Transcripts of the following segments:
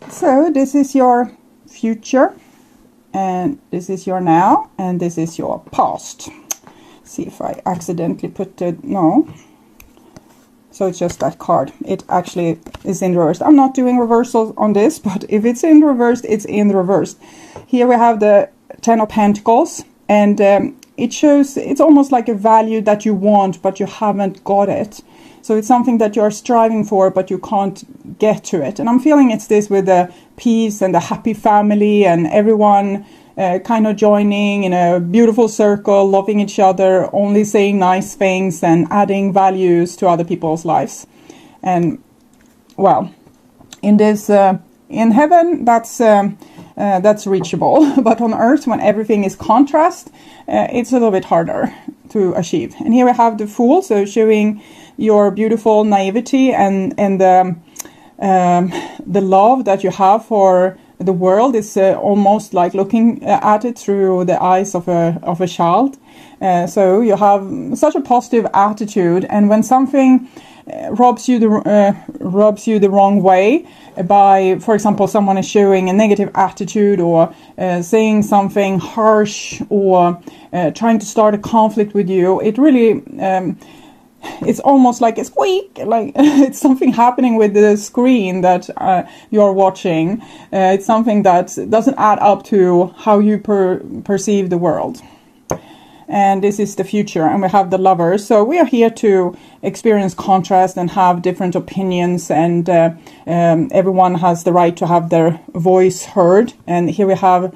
So this is your future, and this is your now, and this is your past. See if I accidentally put the, no. So it's just that card. It actually is in reverse. I'm not doing reversals on this, but if it's in reverse, it's in reverse. Here we have the Ten of Pentacles, and it shows, it's almost like a value that you want, but you haven't got it. So it's something that you're striving for, but you can't get to it. And I'm feeling it's this with the peace and the happy family and everyone kind of joining in a beautiful circle, loving each other, only saying nice things and adding values to other people's lives. And well, in this, in heaven, that's reachable. But on earth, when everything is contrast, it's a little bit harder to achieve. And here we have the Fool, so showing your beautiful naivety and the love that you have for the world is almost like looking at it through the eyes of a child. So you have such a positive attitude, and when something rubs you the wrong way by, for example, someone is showing a negative attitude or saying something harsh or trying to start a conflict with you, it really it's almost like a squeak, like it's something happening with the screen that you're watching. It's something that doesn't add up to how you perceive the world. And this is the future, and we have the Lovers. So we are here to experience contrast and have different opinions, and everyone has the right to have their voice heard. And here we have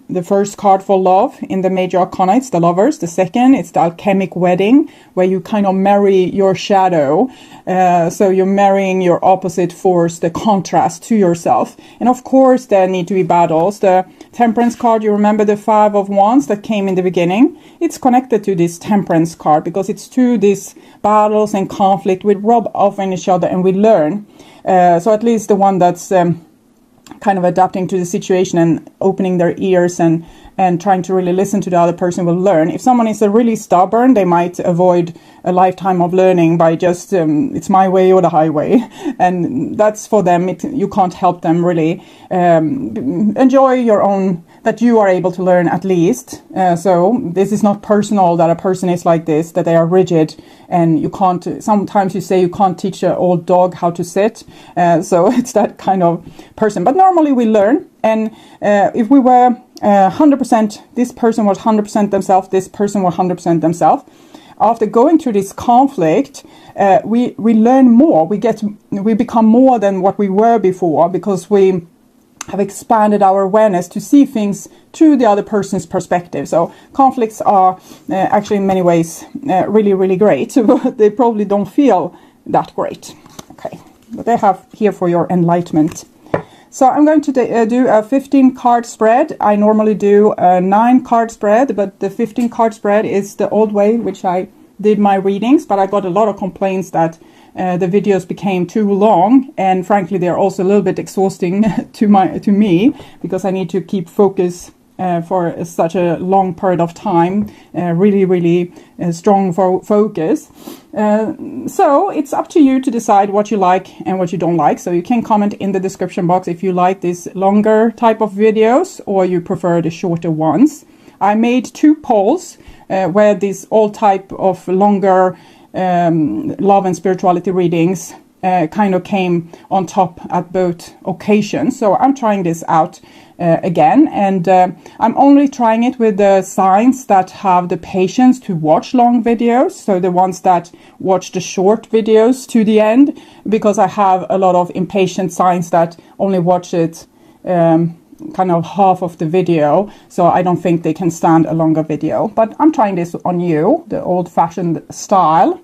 the first card for love in the major arcana, it's the Lovers. The second, it's the alchemic wedding, where you kind of marry your shadow. So you're marrying your opposite force, the contrast to yourself. And of course, there need to be battles. The Temperance card, you remember the Five of Wands that came in the beginning? It's connected to this Temperance card because it's to these battles and conflict. We rub off on each other and we learn. So at least the one that's kind of adapting to the situation and opening their ears and trying to really listen to the other person will learn. If someone is really stubborn, they might avoid a lifetime of learning by just, it's my way or the highway. And that's for them, you can't help them really. Enjoy your own, that you are able to learn at least. So this is not personal that a person is like this, that they are rigid and you can't, sometimes you say you can't teach an old dog how to sit. So it's that kind of person. But normally we learn. And if we were 100%, this person was 100% themselves, this person was 100% themselves. After going through this conflict, we learn more. We become more than what we were before because we have expanded our awareness to see things through the other person's perspective. So conflicts are actually in many ways really, really great, but they probably don't feel that great. Okay, but they have here for your enlightenment. So I'm going to do a 15 card spread. I normally do a 9 card spread, but the 15 card spread is the old way, which I did my readings, but I got a lot of complaints that the videos became too long, and frankly they're also a little bit exhausting to me because I need to keep focus for such a long period of time, really strong focus. So it's up to you to decide what you like and what you don't like. So you can comment in the description box if you like this longer type of videos or you prefer the shorter ones. I made 2 polls where these all type of longer love and spirituality readings kind of came on top at both occasions. So I'm trying this out again, and I'm only trying it with the signs that have the patience to watch long videos, so the ones that watch the short videos to the end, because I have a lot of impatient signs that only watch it kind of half of the video, so I don't think they can stand a longer video. But I'm trying this on you, the old-fashioned style.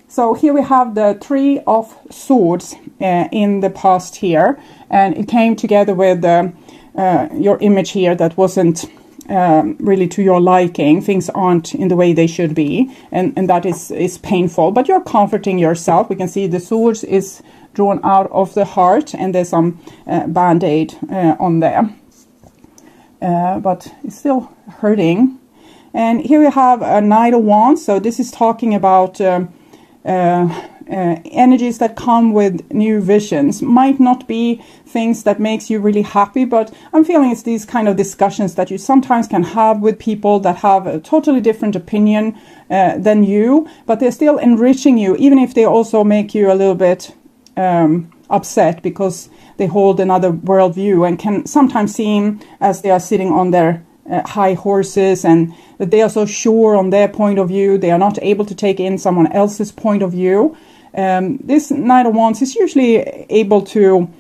So here we have the Three of Swords in the past here, and it came together with your image here that wasn't really to your liking. Things aren't in the way they should be, and that is painful, but you're comforting yourself. We can see the swords is drawn out of the heart, and there's some band-aid on there, but it's still hurting. And here we have a Knight of Wands, so this is talking about energies that come with new visions. Might not be things that makes you really happy, but I'm feeling it's these kind of discussions that you sometimes can have with people that have a totally different opinion than you, but they're still enriching you, even if they also make you a little bit upset because they hold another worldview and can sometimes seem as they are sitting on their high horses, and that they are so sure on their point of view, they are not able to take in someone else's point of view. This Knight of Wands is usually able to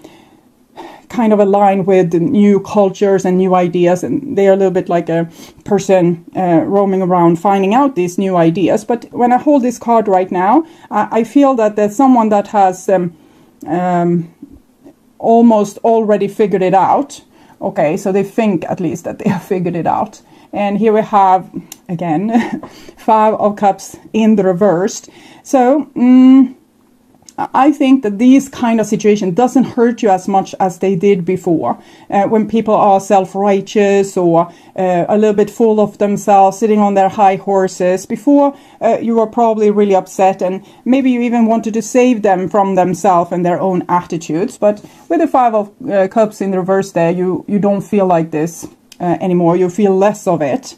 kind of align with new cultures and new ideas, and they are a little bit like a person roaming around finding out these new ideas. But when I hold this card right now, I feel that there's someone that has almost already figured it out. Okay, so they think at least that they have figured it out. And here we have, again, 5 of Cups in the reversed. So, I think that these kind of situation doesn't hurt you as much as they did before. When people are self-righteous or a little bit full of themselves, sitting on their high horses. Before, you were probably really upset, and maybe you even wanted to save them from themselves and their own attitudes. But with the 5 of Cups in the reverse there, you don't feel like this anymore. You feel less of it.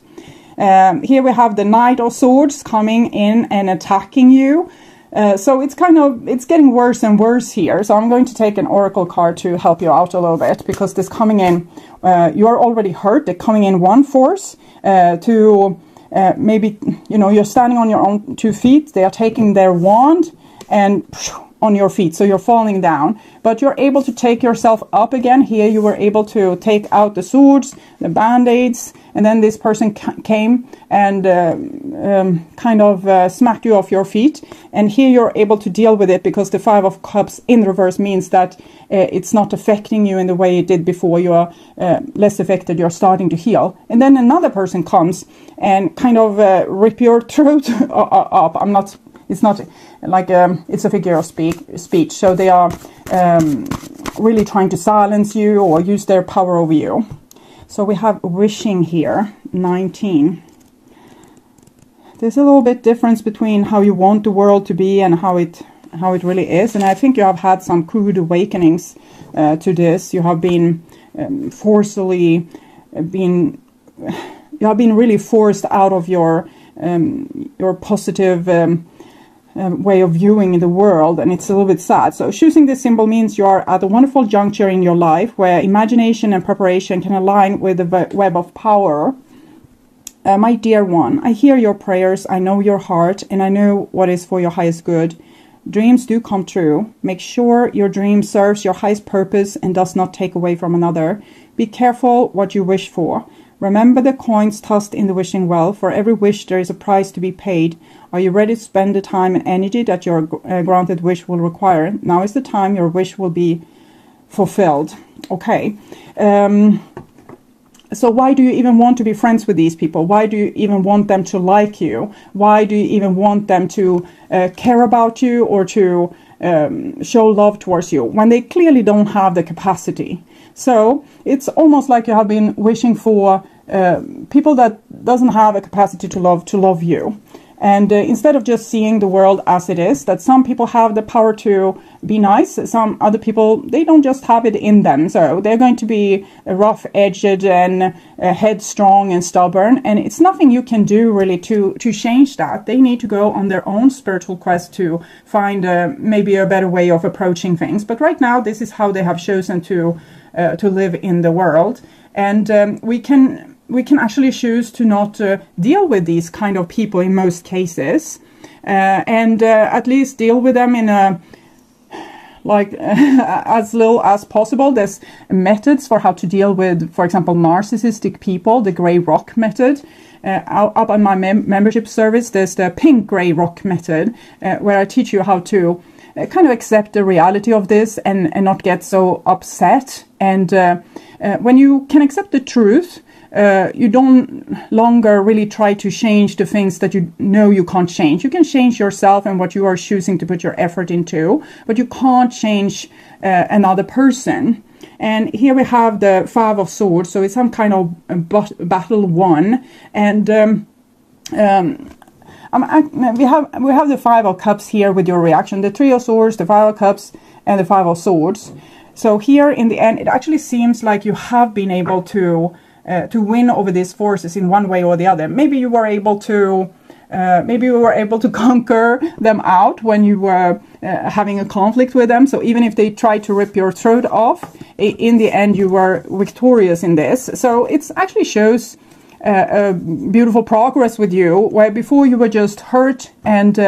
Here we have the Knight of Swords coming in and attacking you. So it's getting worse and worse here. So I'm going to take an oracle card to help you out a little bit, because this coming in, you are already hurt. They're coming in one force to maybe, you're standing on your own 2 feet. They are taking their wand and on your feet. So you're falling down, but you're able to take yourself up again. Here you were able to take out the swords, the band-aids, and then this person came and smacked you off your feet. And here you're able to deal with it, because the 5 of Cups in reverse means that it's not affecting you in the way it did before. You are less affected. You're starting to heal. And then another person comes and rip your throat up. It's not like it's a figure of speech. So they are really trying to silence you or use their power over you. So we have wishing here, 19. There's a little bit difference between how you want the world to be and how it really is. And I think you have had some crude awakenings to this. You have been you have been really forced out of your positive way of viewing the world, and it's a little bit sad. So choosing this symbol means you are at a wonderful juncture in your life where imagination and preparation can align with the web of power. My dear one, I hear your prayers, I know your heart, and I know what is for your highest good. Dreams do come true. Make sure your dream serves your highest purpose and does not take away from another. Be careful what you wish for. Remember the coins tossed in the wishing well. For every wish there is a price to be paid. Are you ready to spend the time and energy that your granted wish will require? Now is the time your wish will be fulfilled. Okay. So why do you even want to be friends with these people? Why do you even want them to like you? Why do you even want them to care about you or to show love towards you when they clearly don't have the capacity? So it's almost like you have been wishing for people that doesn't have a capacity to love you. And instead of just seeing the world as it is, that some people have the power to be nice, some other people, they don't just have it in them. So they're going to be rough-edged and headstrong and stubborn. And it's nothing you can do really to change that. They need to go on their own spiritual quest to find maybe a better way of approaching things. But right now, this is how they have chosen to live in the world. And we can actually choose to not deal with these kind of people in most cases, and at least deal with them in a as little as possible. There's methods for how to deal with, for example, narcissistic people, the gray rock method. Up on my membership service, there's the pink gray rock method, where I teach you how to kind of accept the reality of this and not get so upset. And when you can accept the truth, you don't longer really try to change the things that you know you can't change. You can change yourself and what you are choosing to put your effort into, but you can't change another person. And here we have the 5 of Swords, so it's some kind of battle won. And we have the Five of Cups here with your reaction, the Three of Swords, the Five of Cups, and the Five of Swords. So here in the end, it actually seems like you have been able to win over these forces in one way or the other. Maybe you were able to conquer them out when you were having a conflict with them. So even if they tried to rip your throat off, in the end you were victorious in this. So it actually shows a beautiful progress with you, where before you were just hurt, and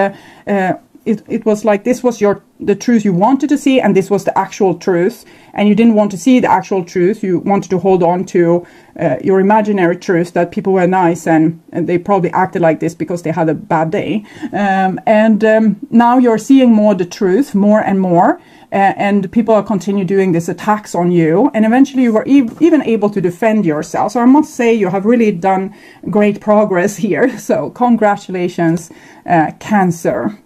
it was like this was the truth you wanted to see, and this was the actual truth, and you didn't want to see the actual truth. You wanted to hold on to your imaginary truth that people were nice, and they probably acted like this because they had a bad day. Now you're seeing more the truth, more and more, and people are continue doing these attacks on you, and eventually you were even able to defend yourself. So I must say you have really done great progress here. So congratulations, Cancer.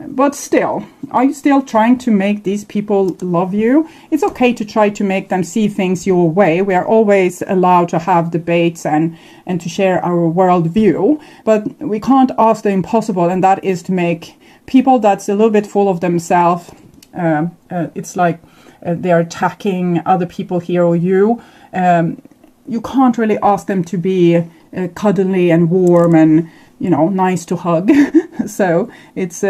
But still, are you still trying to make these people love you? It's okay to try to make them see things your way. We are always allowed to have debates and to share our worldview, but we can't ask the impossible, and that is to make people that's a little bit full of themselves. It's like they're attacking other people here or you. You can't really ask them to be cuddly and warm and nice to hug. So it's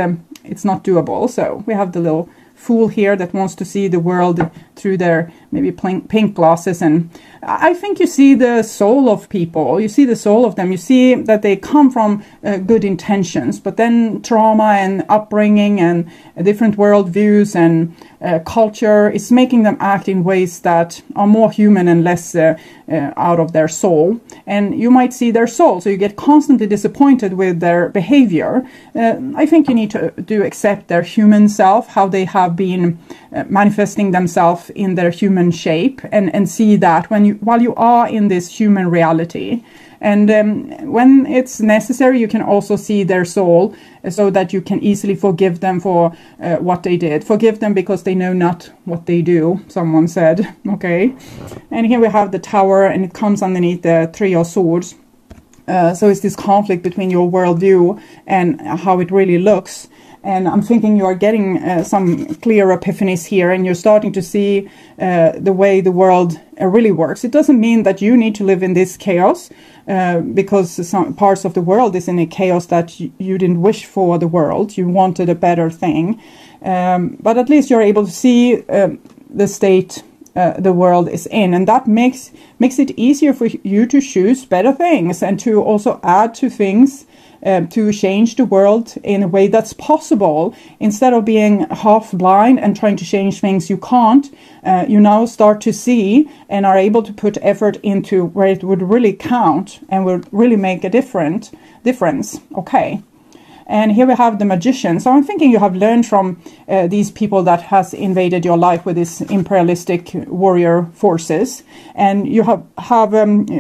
not doable. So we have the little fool here that wants to see the world through their maybe pink glasses, and I think you see the soul of people. You see the soul of them. You see that they come from good intentions, but then trauma and upbringing and different worldviews and culture is making them act in ways that are more human and less out of their soul. And you might see their soul, so you get constantly disappointed with their behavior. I think you need to accept their human self, how they have been manifesting themselves in their human shape, and see that while you are in this human reality. And when it's necessary, you can also see their soul, so that you can easily forgive them for what they did. Forgive them because they know not what they do, someone said. Okay. And here we have the Tower, and it comes underneath the Three of Swords. So it's this conflict between your worldview and how it really looks. And I'm thinking you are getting some clear epiphanies here, and you're starting to see the way the world really works. It doesn't mean that you need to live in this chaos, because some parts of the world is in a chaos that you didn't wish for the world. You wanted a better thing. But at least you're able to see the state the world is in, and that makes it easier for you to choose better things, and to also add to things to change the world in a way that's possible. Instead of being half blind and trying to change things you can't, you now start to see and are able to put effort into where it would really count and would really make a difference. Okay. And here we have the Magician. So I'm thinking you have learned from these people that has invaded your life with these imperialistic warrior forces. And you have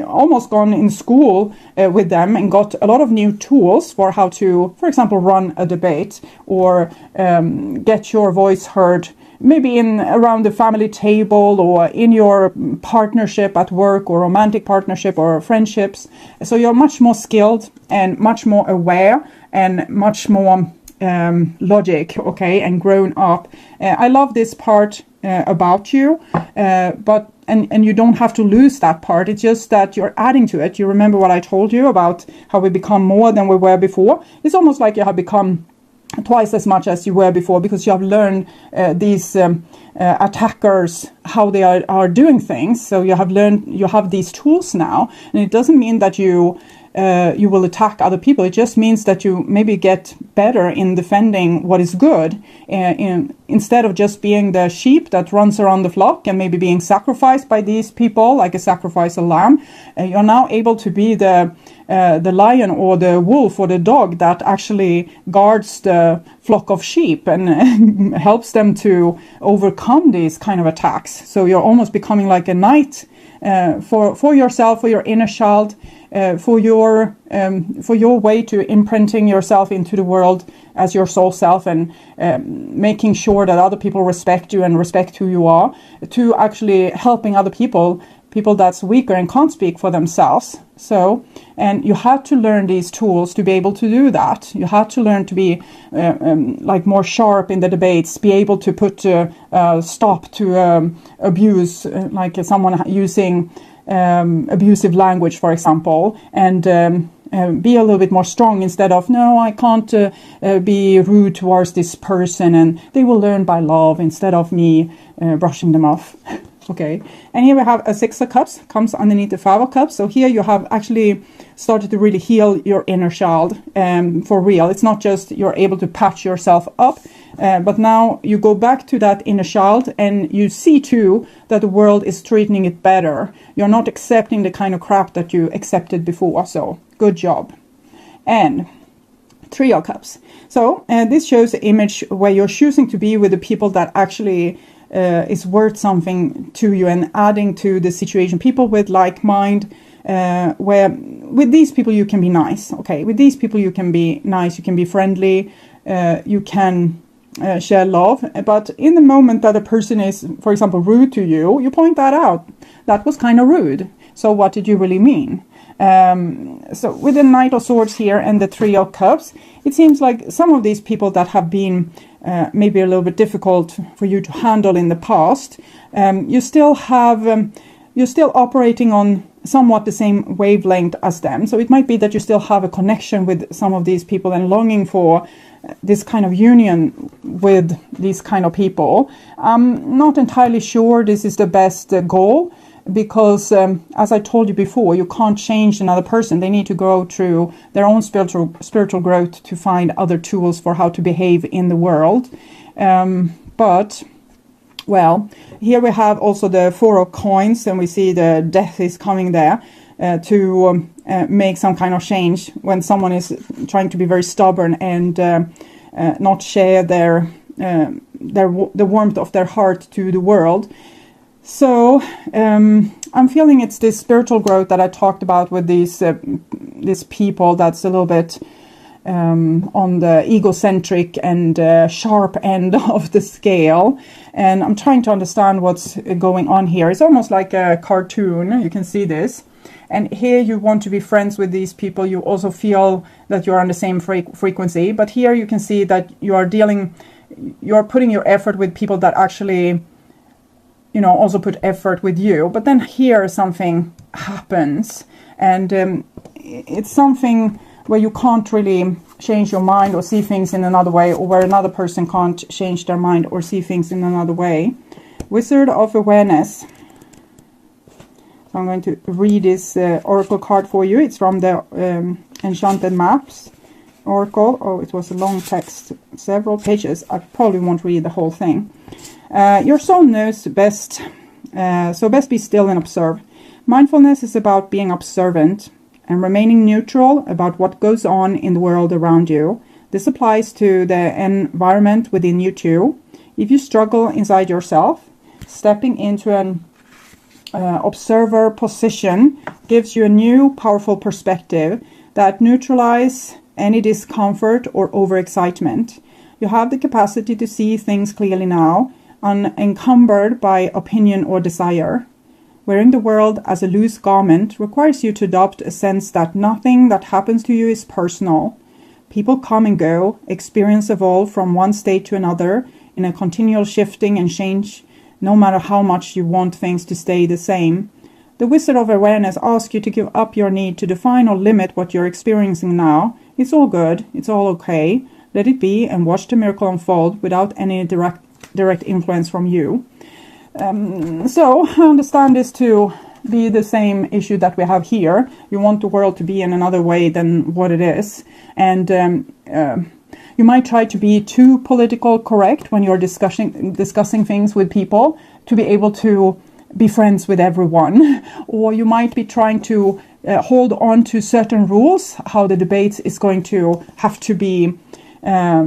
almost gone in school with them and got a lot of new tools for how to, for example, run a debate or get your voice heard, maybe around the family table or in your partnership at work or romantic partnership or friendships. So you're much more skilled and much more aware and much more logic, okay, and grown up. I love this part about you, but you don't have to lose that part. It's just that you're adding to it. You remember what I told you about how we become more than we were before? It's almost like you have become twice as much as you were before, because you have learned these attackers, how they are doing things. So you have these tools now, and it doesn't mean that you will attack other people. It just means that you maybe get better in defending what is good, instead of just being the sheep that runs around the flock and maybe being sacrificed by these people, like a sacrificial lamb. You're now able to be the lion or the wolf or the dog that actually guards the flock of sheep and helps them to overcome these kind of attacks. So you're almost becoming like a knight for yourself, for your inner child, for your way to imprinting yourself into the world as your soul self, and making sure that other people respect you and respect who you are, to actually helping other people people that's weaker and can't speak for themselves. So, and you have to learn these tools to be able to do that. You have to learn to be like more sharp in the debates, be able to put stop to abuse, like someone using abusive language, for example, and be a little bit more strong instead of, no, I can't be rude towards this person, and they will learn by love instead of me brushing them off. Okay, and here we have a 6 of Cups, comes underneath the 5 of Cups. So here you have actually started to really heal your inner child for real. It's not just you're able to patch yourself up, but now you go back to that inner child and you see too that the world is treating it better. You're not accepting the kind of crap that you accepted before. So good job. And 3 of Cups. So this shows the image where you're choosing to be with the people that actually is worth something to you and adding to the situation. People with like mind, where with these people you can be nice. Okay, with these people you can be nice, you can be friendly, you can share love. But in the moment that a person is, for example, rude to you, you point that out. That was kind of rude. So what did you really mean? So with the Knight of Swords here and the 3 of Cups, it seems like some of these people that have been maybe a little bit difficult for you to handle in the past, you still have, you're still operating on somewhat the same wavelength as them. So it might be that you still have a connection with some of these people and longing for this kind of union with these kind of people. I'm not entirely sure this is the best goal, because as I told you before, you can't change another person. They need to go through their own spiritual growth to find other tools for how to behave in the world. But well, here we have also the 4 of Coins, and we see the Death is coming there to make some kind of change when someone is trying to be very stubborn and not share the warmth of their heart to the world. So I'm feeling it's this spiritual growth that I talked about with these people that's a little bit on the egocentric and sharp end of the scale. And I'm trying to understand what's going on here. It's almost like a cartoon. You can see this. And here you want to be friends with these people. You also feel that you're on the same frequency. But here you can see that you're putting your effort with people that actually, you know, also put effort with you. But then here something happens, and it's something where you can't really change your mind or see things in another way, or where another person can't change their mind or see things in another way. Wizard of Awareness. So I'm going to read this oracle card for you. It's from the Enchanted Maps oracle. Oh, it was a long text, several pages. I probably won't read the whole thing. Your soul knows best, so best be still and observe. Mindfulness is about being observant and remaining neutral about what goes on in the world around you. This applies to the environment within you too. If you struggle inside yourself, stepping into an observer position gives you a new powerful perspective that neutralizes any discomfort or overexcitement. You have the capacity to see things clearly now, unencumbered by opinion or desire. Wearing the world as a loose garment requires you to adopt a sense that nothing that happens to you is personal. People come and go, experience evolve from one state to another in a continual shifting and change, no matter how much you want things to stay the same. The Wizard of Awareness asks you to give up your need to define or limit what you're experiencing now. It's all good, it's all okay. Let it be and watch the miracle unfold without any direct influence from you. So I understand this to be the same issue that we have here. You want the world to be in another way than what it is. And you might try to be too political correct when you're discussing things with people to be able to be friends with everyone. Or you might be trying to hold on to certain rules, how the debates is going to have to be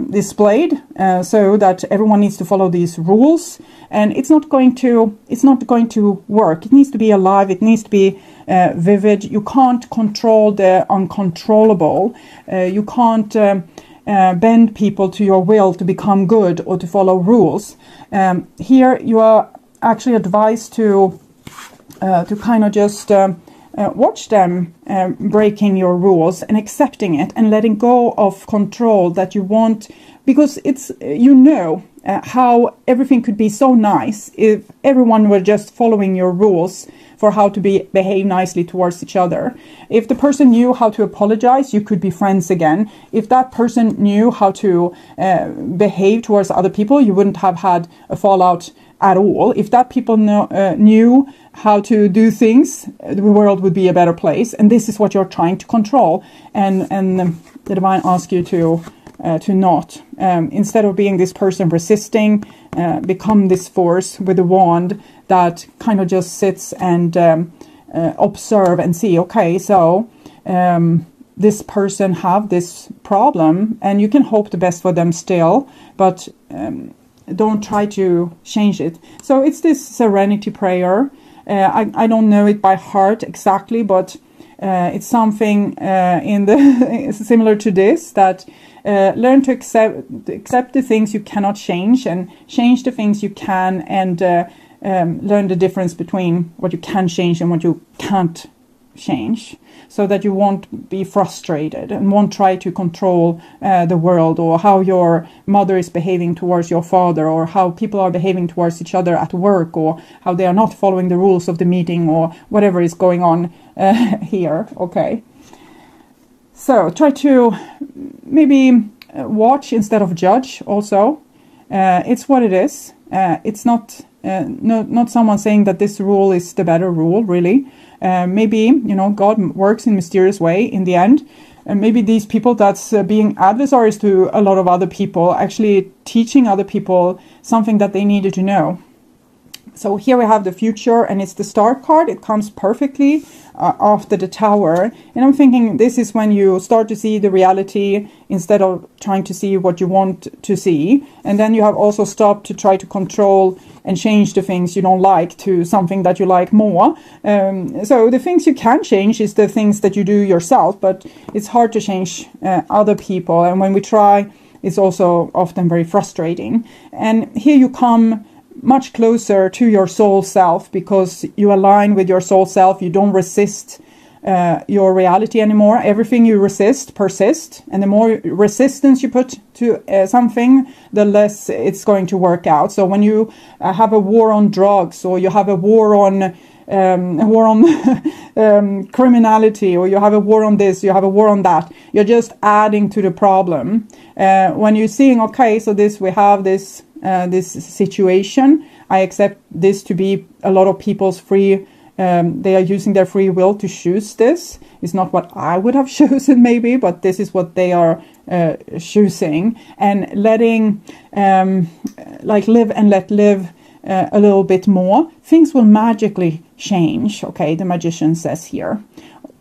displayed, so that everyone needs to follow these rules, and it's not going to work. It needs to be alive. It needs to be vivid. You can't control the uncontrollable. You can't bend people to your will to become good or to follow rules. Here you are actually advised to to kind of just watch them breaking your rules and accepting it and letting go of control that you want, because it's how everything could be so nice if everyone were just following your rules for how to behave nicely towards each other. If the person knew how to apologize, you could be friends again. If that person knew how to behave towards other people, you wouldn't have had a fallout at all. If that people knew how to do things, the world would be a better place. And this is what you're trying to control. And the divine asks you to not. Instead of being this person resisting, become this force with a wand that kind of just sits and observe and see, okay, so this person have this problem, and you can hope the best for them still, but don't try to change it. So it's this serenity prayer. I don't know it by heart exactly, but it's something in the similar to this, that learn to accept the things you cannot change and change the things you can, and learn the difference between what you can change and what you can't change, so that you won't be frustrated and won't try to control the world, or how your mother is behaving towards your father, or how people are behaving towards each other at work, or how they are not following the rules of the meeting, or whatever is going on here. Okay, so try to maybe watch instead of judge also. It's what it is. It's not someone saying that this rule is the better rule, really. Maybe, God works in mysterious way in the end. And maybe these people that's being adversaries to a lot of other people, actually teaching other people something that they needed to know. So here we have the future, and it's the star card. It comes perfectly after the tower. And I'm thinking this is when you start to see the reality instead of trying to see what you want to see. And then you have also stopped to try to control and change the things you don't like to something that you like more. So the things you can change is the things that you do yourself, but it's hard to change other people. And when we try, it's also often very frustrating. And here you come much closer to your soul self, because you align with your soul self. You don't resist your reality anymore. Everything you resist persists, and the more resistance you put to something, the less it's going to work out. So when you have a war on drugs, or you have a war on criminality, or you have a war on this, you have a war on that, you're just adding to the problem. When you're seeing, okay, so we have this situation, I accept this to be a lot of people's free, they are using their free will to choose this. It's not what I would have chosen maybe, but this is what they are choosing, and letting live and let live a little bit more. Things will magically change, okay, the magician says here,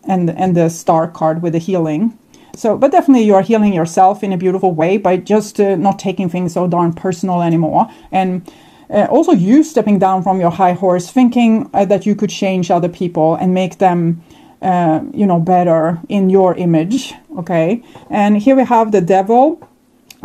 and the star card with the healing. So, but definitely you are healing yourself in a beautiful way by just not taking things so darn personal anymore. And also you stepping down from your high horse, thinking that you could change other people and make them, better in your image. Okay. And here we have the devil.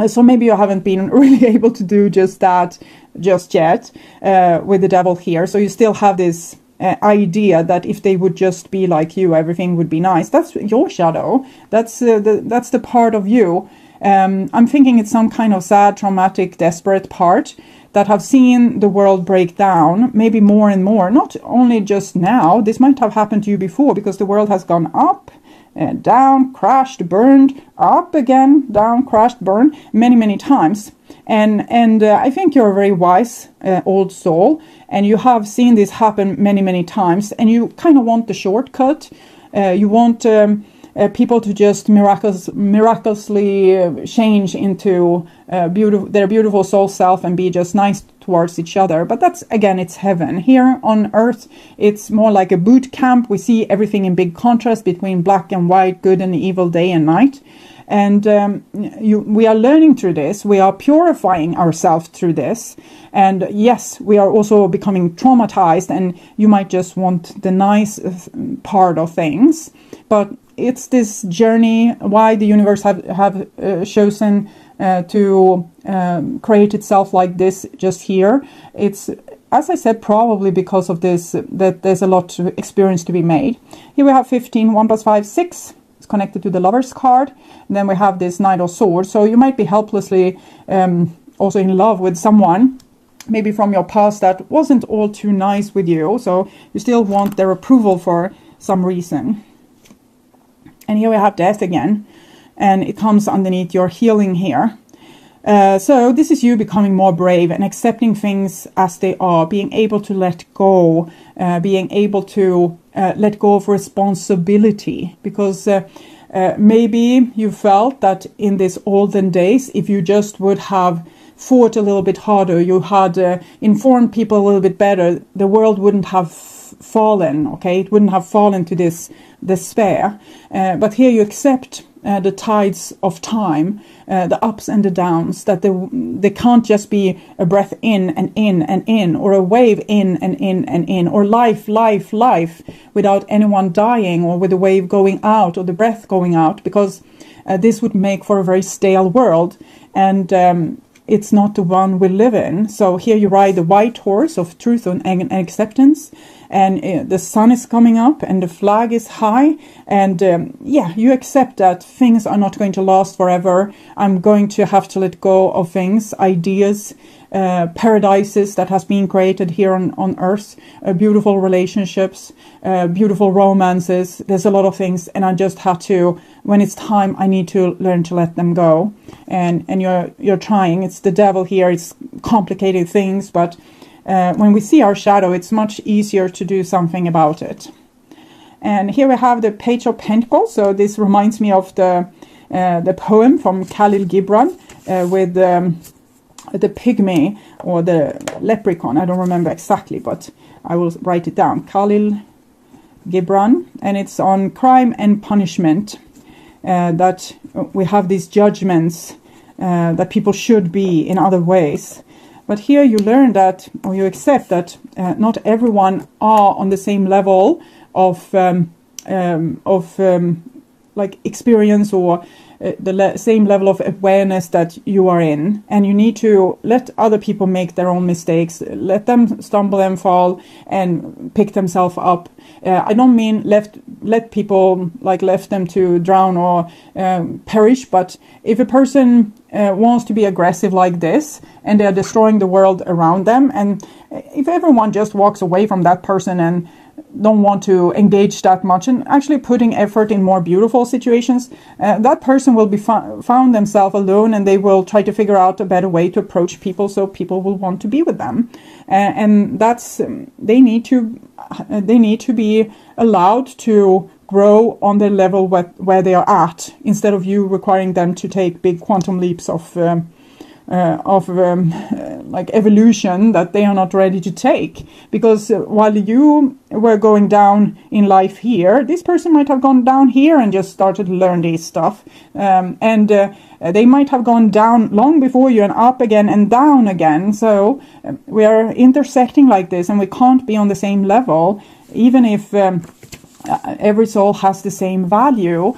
So maybe you haven't been really able to do just that just yet with the devil here. So you still have this idea that if they would just be like you, everything would be nice. That's your shadow. That's the part of you. I'm thinking it's some kind of sad, traumatic, desperate part that have seen the world break down, maybe more and more. Not only just now. This might have happened to you before, because the world has gone up, down, crashed, burned, up again, down, crashed, burned, many, many times. And I think you're a very wise old soul, and you have seen this happen many, many times, and you kind of want the shortcut. You want people to just miraculously change into their beautiful soul self and be just nice towards each other. But that's, again, it's heaven. Here on earth, it's more like a boot camp. We see everything in big contrast between black and white, good and evil, day and night. And we are learning through this. We are purifying ourselves through this. And yes, we are also becoming traumatized, and you might just want the nice part of things. But it's this journey, why the universe have chosen to create itself like this just here. It's as I said, probably because of this, that there's a lot of experience to be made. Here we have 15, 1 plus 5, 6. It's connected to the Lover's card. And then we have this Knight of Swords. So you might be helplessly also in love with someone, maybe from your past, that wasn't all too nice with you. So you still want their approval for some reason. And here we have Death again. And it comes underneath your healing here. So this is you becoming more brave and accepting things as they are, being able to let go, being able to let go of responsibility, because maybe you felt that in these olden days, if you just would have fought a little bit harder, you had informed people a little bit better, the world wouldn't have fallen, okay? It wouldn't have fallen to this despair. But here you accept the tides of time, the ups and the downs, that they can't just be a breath in and in and in, or a wave in and in and in, or life without anyone dying, or with the wave going out or the breath going out, because this would make for a very stale world, and it's not the one we live in. So here you ride the white horse of truth and acceptance, and the sun is coming up and the flag is high, and you accept that things are not going to last forever. I'm going to have to let go of things, ideas, paradises that has been created here on earth, beautiful relationships, beautiful romances. There's a lot of things, and I just have to, when it's time, I need to learn to let them go. And you're trying. It's the devil here. It's complicated things, but when we see our shadow, it's much easier to do something about it. And here we have the Page of Pentacles. So this reminds me of the poem from Khalil Gibran with the pygmy or the leprechaun. I don't remember exactly, but I will write it down. Khalil Gibran, and it's on crime and punishment, that we have these judgments that people should be in other ways. But here you learn that, or you accept that not everyone are on the same level of like experience, or the same level of awareness that you are in, and you need to let other people make their own mistakes, let them stumble and fall and pick themselves up. I don't mean let people left them to drown or perish, but if a person wants to be aggressive like this, and they're destroying the world around them, and if everyone just walks away from that person and don't want to engage that much and actually putting effort in more beautiful situations, that person will be found themselves alone, and they will try to figure out a better way to approach people, so people will want to be with them. And that's they need to be allowed to grow on the level where they are at, instead of you requiring them to take big quantum leaps of evolution that they are not ready to take. Because while you were going down in life here, this person might have gone down here and just started to learn this stuff, and they might have gone down long before you, and up again and down again. So we are intersecting like this, and we can't be on the same level, even if every soul has the same value.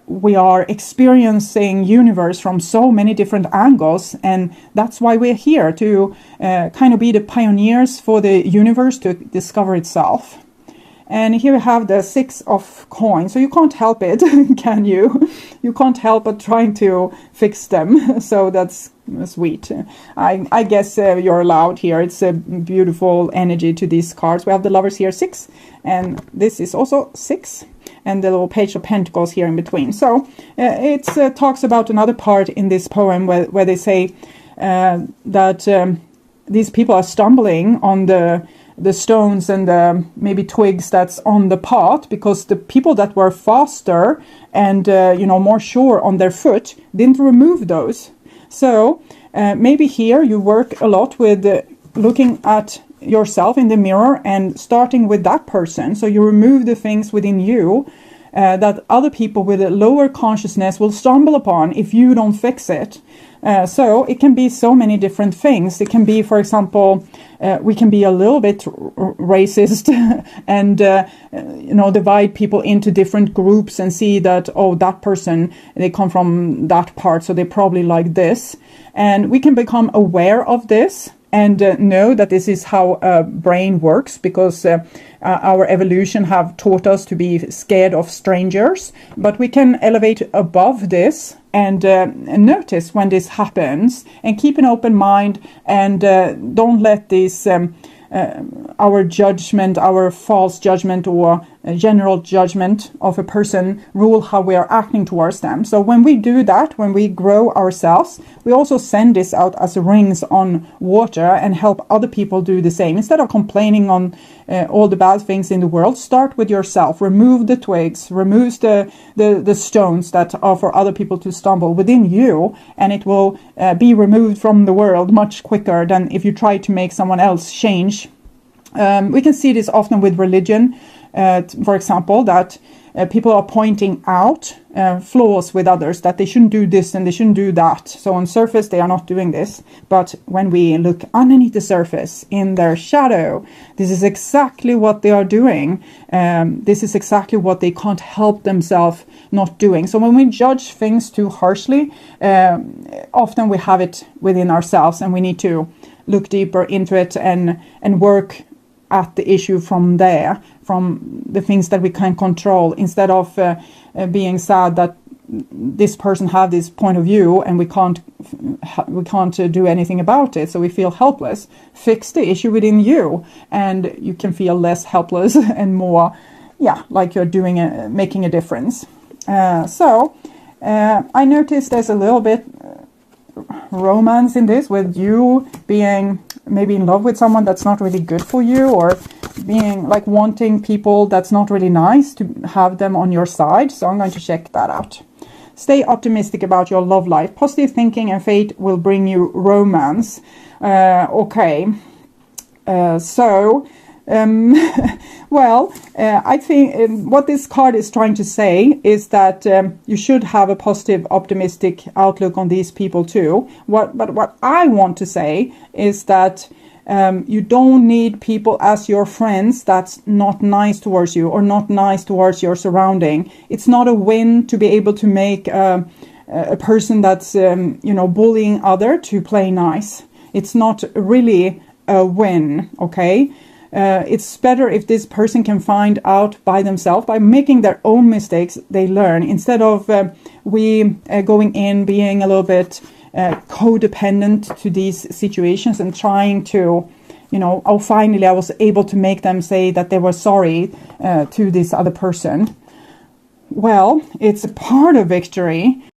We are experiencing universe from so many different angles, and that's why we're here, to kind of be the pioneers for the universe to discover itself. And here we have the 6 of coins. So you can't help it, can you? You can't help but trying to fix them. So that's sweet. I guess you're allowed here. It's a beautiful energy to these cards. We have the Lovers here, 6, and this is also 6. And the little Page of Pentacles here in between. So it talks about another part in this poem where they say that these people are stumbling on the stones and the maybe twigs that's on the path, because the people that were faster and more sure on their foot didn't remove those. So maybe here you work a lot with looking at yourself in the mirror and starting with that person. So you remove the things within you that other people with a lower consciousness will stumble upon if you don't fix it. So it can be so many different things. It can be, for example, we can be a little bit racist and divide people into different groups and see that, oh, that person, they come from that part, so they probably like this. And we can become aware of this and know that this is how a brain works, because our evolution have taught us to be scared of strangers. But we can elevate above this and notice when this happens, and keep an open mind, and don't let this our judgment, our false judgment, or general judgment of a person rule how we are acting towards them. So when we do that, when we grow ourselves, we also send this out as rings on water and help other people do the same. Instead of complaining on all the bad things in the world, start with yourself. Remove the twigs, remove the stones that are for other people to stumble within you, and it will be removed from the world much quicker than if you try to make someone else change. We can see this often with religion, for example, that people are pointing out flaws with others, that they shouldn't do this and they shouldn't do that. So on surface, they are not doing this. But when we look underneath the surface, in their shadow, this is exactly what they are doing. This is exactly what they can't help themselves not doing. So when we judge things too harshly, often we have it within ourselves, and we need to look deeper into it and work at the issue from there, from the things that we can control, instead of being sad that this person have this point of view and we can't do anything about it, so we feel helpless. Fix the issue within you, and you can feel less helpless and more, like you're doing making a difference. I noticed there's a little bit romance in this, with you being maybe in love with someone that's not really good for you, or being like wanting people that's not really nice to have them on your side. So I'm going to check that out. Stay optimistic about your love life. Positive thinking and faith will bring you romance. I think what this card is trying to say is that you should have a positive, optimistic outlook on these people too. But what I want to say is that you don't need people as your friends that's not nice towards you or not nice towards your surrounding. It's not a win to be able to make a person that's bullying other to play nice. It's not really a win, okay? It's better if this person can find out by themselves, by making their own mistakes, they learn, instead of going in, being a little bit codependent to these situations and trying to, finally I was able to make them say that they were sorry to this other person. Well, it's a part of victory.